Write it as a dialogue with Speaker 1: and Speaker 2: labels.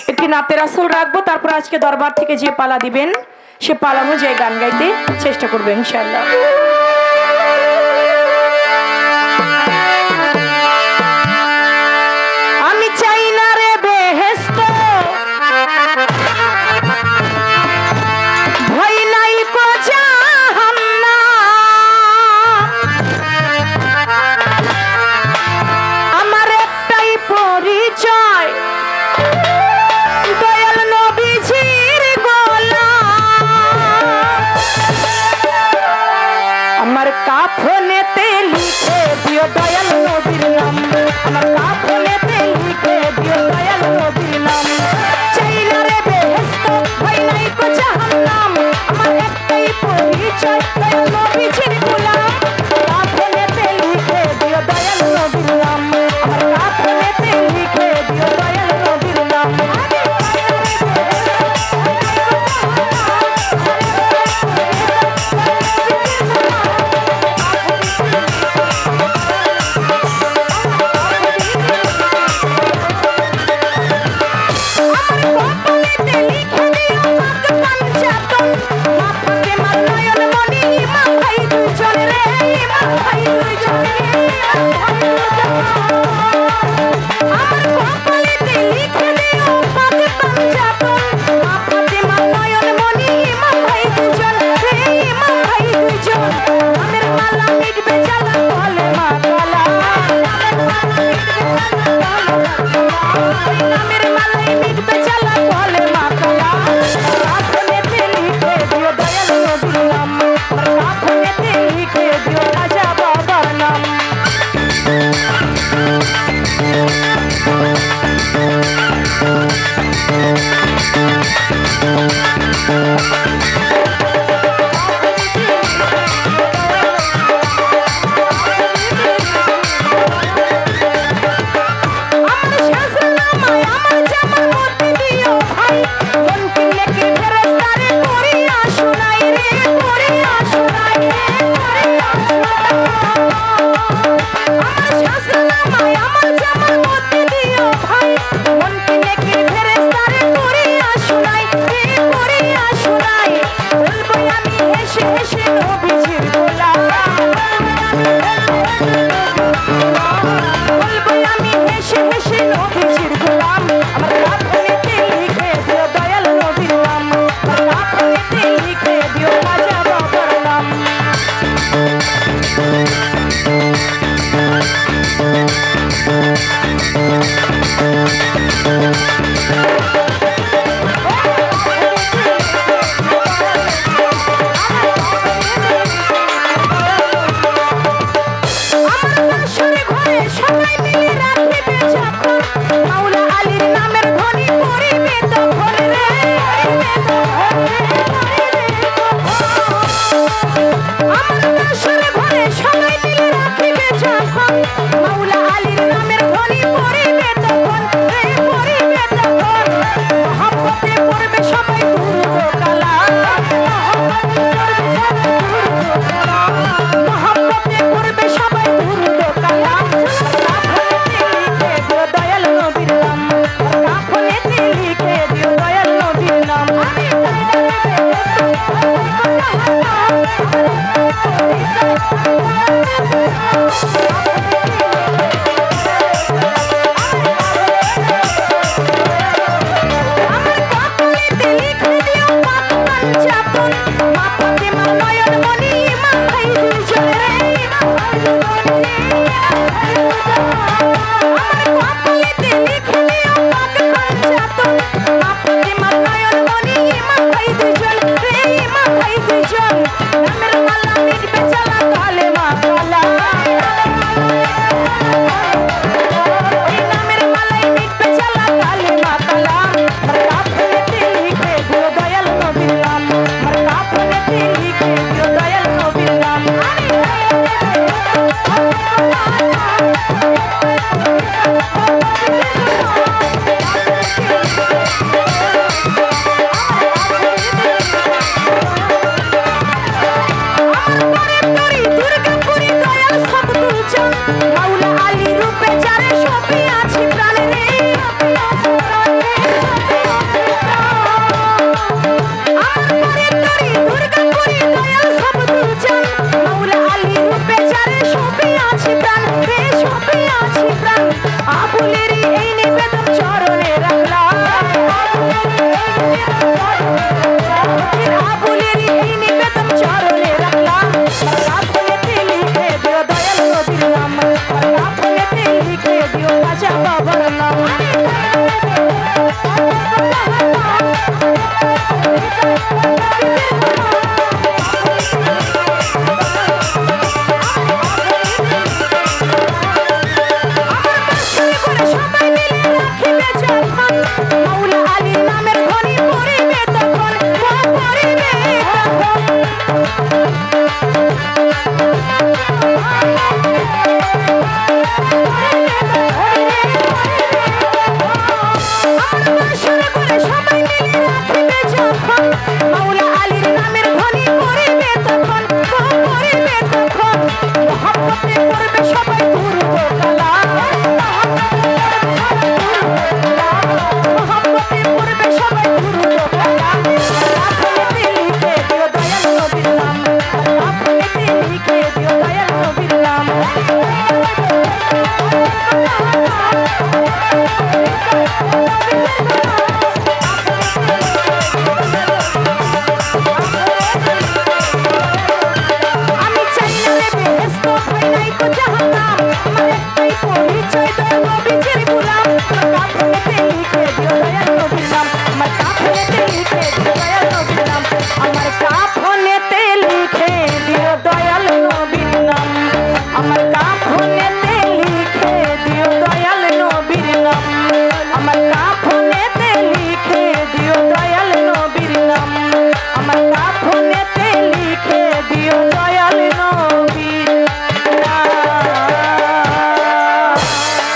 Speaker 1: একটি নাতের আসল রাখবো, তারপর আজকে দরবার থেকে যে পালা দিবেন সে পালা অনুযায়ী গান গাইতে চেষ্টা করবো ইনশাআল্লাহ। আমি চাই না রে বেহেশত, ভয় নাই কো জাহান্নাম, আমার একটাই পরিচয় দয়াল নবীজির গোলাম। মাওলা আলীর নামের ধ্বনি পড়িবে তখন পড়িবে সবাই মিলে রাখিবে যখন মাওলা আলীর নামের ধ্বনি পড়িবে তখন পড়িবে তখন মহব্বতে পড়বে সবাই পূর্ব কালাম মহব্বতে পড়বে সবাই পূর্ব কালাম আপনিতে লিখে দিও দয়াল নবীর নাম আপনিতে লিখে দিও দয়াল নবীর নাম নবীর